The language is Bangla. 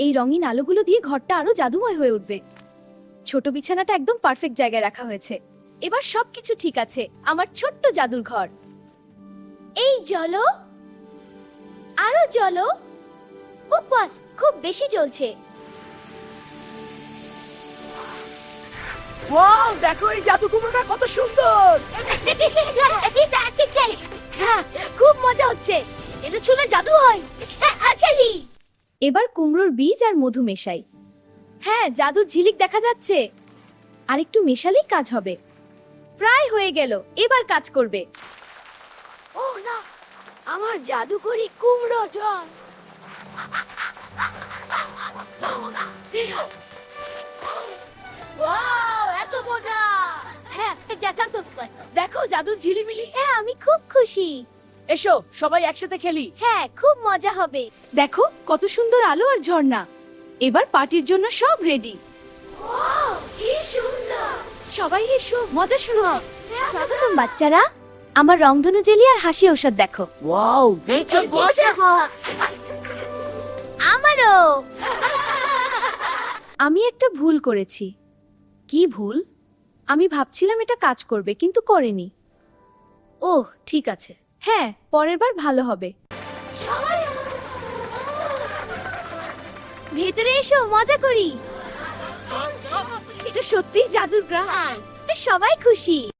এই রঙিন আলোগুলো দিয়ে ঘরটা আরো জাদুময় হয়ে উঠবে। ছোট বিছানাটা একদম পারফেক্ট জায়গায় রাখা হয়েছে। এবার সবকিছু ঠিক আছে, আমার ছোট্ট জাদুর ঘর। এই জ্বলো, আরো জ্বলো। উপবাস খুব বেশি জ্বলছে। ওয়াও, দেখো এই জাদু কুমড়োটা কত সুন্দর। হ্যাঁ, খুব মজা হচ্ছে। এটা ছুলে জাদু হয়। খেলি। এবার কুমড়োর বীজ আর মধু মেশাই। হ্যাঁ, জাদুর ঝিলিক দেখা যাচ্ছে। আর একটু মেশালেই কাজ হবে। প্রায় হয়ে গেল, এবার কাজ করবে। ও না, আমার জাদুকরি কুমড়ো জল। ওয়াও, এত মজা। হ্যাঁ, দেখো জাদুর ঝিলিমিলি। হ্যাঁ, আমি খুব খুশি। এসো সবাই একসাথে খেলি। হ্যাঁ, খুব মজা হবে। দেখো কত সুন্দর আলো আর ঝর্ণা। এবার পার্টির জন্য সব রেডি। কি সুন্দর। সবাই এসো, মজা শুরু হোক। স্বাগতম বাচ্চারা। আমার রংধনু জেলি আর হাসি ঔষধ দেখো। ওয়াও, দেখো মজা। আমারও। আমি একটা ভুল করেছি। কি ভুল? আমি ভাবছিলাম এটা কাজ করবে, কিন্তু করেনি। ওহ, ঠিক আছে। হ্যাঁ, পরের বার ভালো হবে। ভেতরে এসো, মজা করি। এটা সত্যিই জাদুর গ্রাম। সবাই খুশি।